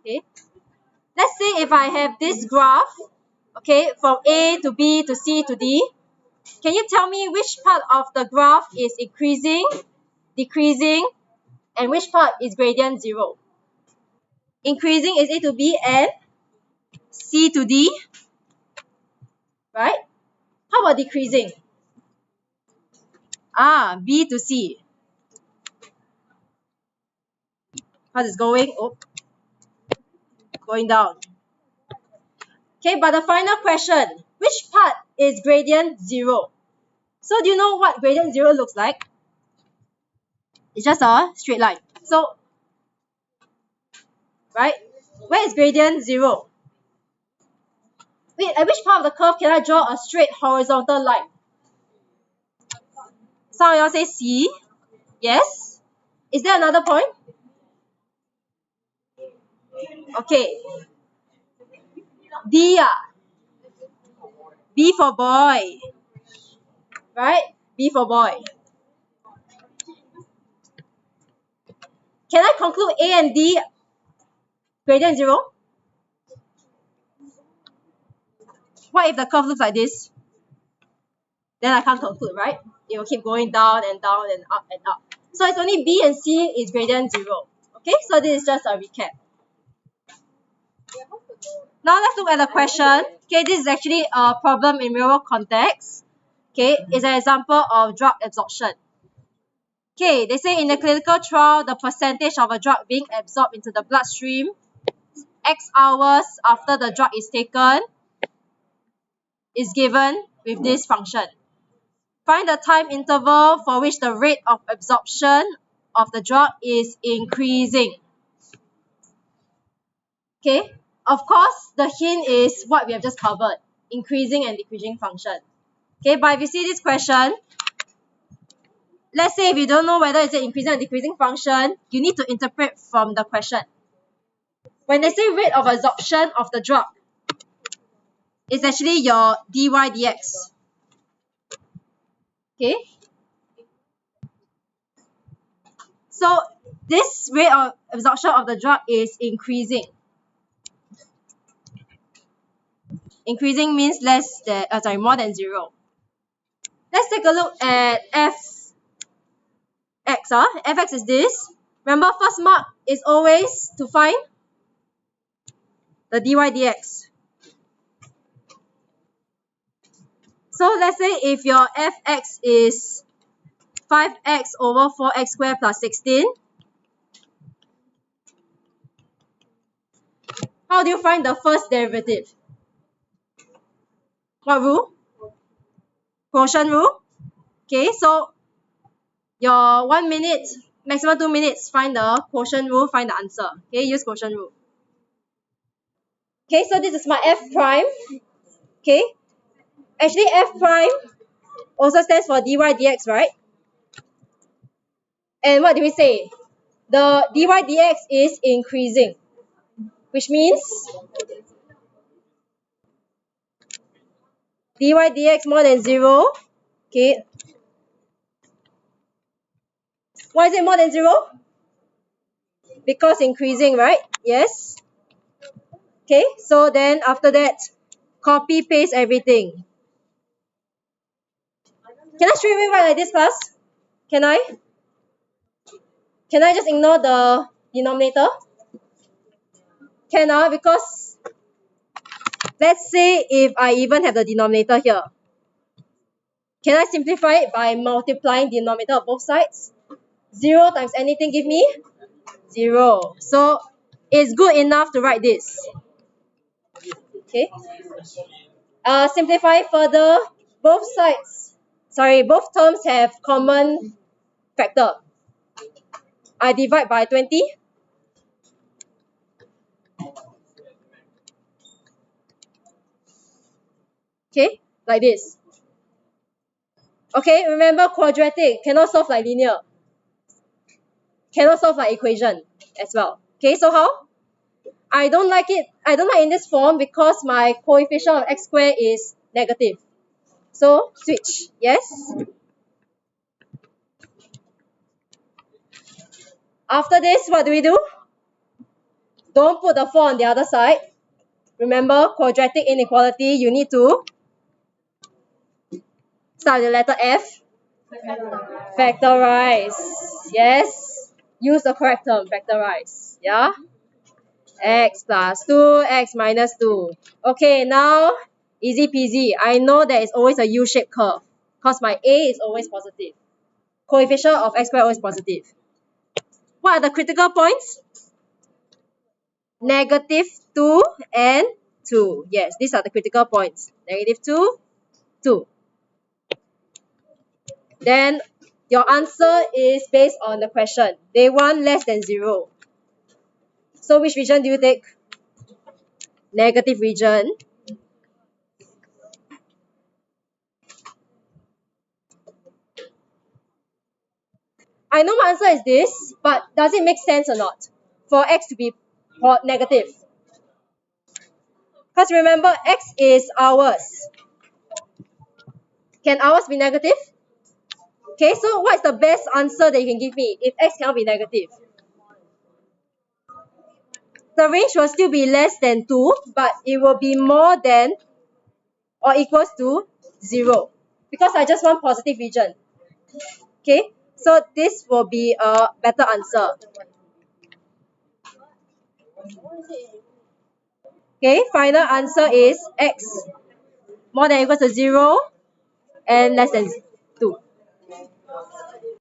Okay, let's say if I have this graph, okay, from A to B to C to D, can you tell me which part of the graph is increasing, decreasing, and which part is gradient 0? Increasing is A to B and C to D, right? How about decreasing? B to C. How's it going? Oh, going down. Okay, but the final question, which part is gradient 0? So do you know what gradient 0 looks like? It's just a straight line. So, right, where is gradient 0? Wait, at which part of the curve can I draw a straight horizontal line? Some of y'all say C. Yes. Is there another point? Okay. D. B for boy. Right? B for boy. Can I conclude A and D gradient 0? What if the curve looks like this? Then I can't conclude, right? It will keep going down and down and up and up. So it's only B and C is gradient 0. Okay, so this is just a recap. Now let's look at the question. Okay, this is actually a problem in real world context. Okay, it's an example of drug absorption. Okay, they say in the clinical trial, the percentage of a drug being absorbed into the bloodstream X hours after the drug is taken is given with this function. Find the time interval for which the rate of absorption of the drug is increasing. Okay, of course, the hint is what we have just covered, increasing and decreasing function. Okay, but if you see this question, let's say if you don't know whether it's an increasing or decreasing function, you need to interpret from the question. When they say rate of absorption of the drug, it's actually your dy dx. Okay, so this rate of absorption of the drug is increasing. Increasing means more than 0. Let's take a look at fx. Fx is this. Remember, first mark is always to find the dy dx. So let's say if your fx is 5x over 4x squared plus 16, how do you find the first derivative? What rule? Quotient rule. Okay, so your 1 minute, maximum 2 minutes, find the quotient rule, find the answer. Okay, use quotient rule. Okay, so this is my f prime. Okay, actually f prime also stands for dy dx, right? And what do we say? The dy dx is increasing, which means dy dx more than 0. Okay. Why is it more than 0? Because increasing, right? Yes. Okay, so then after that, copy paste everything. Can I straight away write like this, class? Can I? Can I just ignore the denominator? Can because let's say if I even have the denominator here. Can I simplify it by multiplying the denominator of both sides? 0 times anything give me 0. So it's good enough to write this. Okay. Simplify further. Both terms have common factor. I divide by 20. Okay, like this. Okay, remember quadratic cannot solve like linear. Cannot solve like equation as well. Okay, so how? I don't like in this form because my coefficient of x squared is negative. So switch, yes? After this, what do we do? Don't put the 4 on the other side. Remember, quadratic inequality, you need to start with the letter F. Factorize. Yes. Use the correct term, factorize. Yeah. X plus 2, x minus 2. Okay, now easy peasy. I know there is always a U-shaped curve because my A is always positive. Coefficient of x squared always positive. What are the critical points? Negative 2 and 2. Yes, these are the critical points. Negative 2, 2. Then your answer is based on the question. They want less than 0. So which region do you take? Negative region. I know my answer is this, but does it make sense or not? For x to be negative. Because remember, x is ours. Can ours be negative? Okay, so what is the best answer that you can give me if x cannot be negative? The range will still be less than 2, but it will be more than or equals to 0. Because I just want positive region. Okay, so this will be a better answer. Okay, final answer is x more than or equals to 0 and less than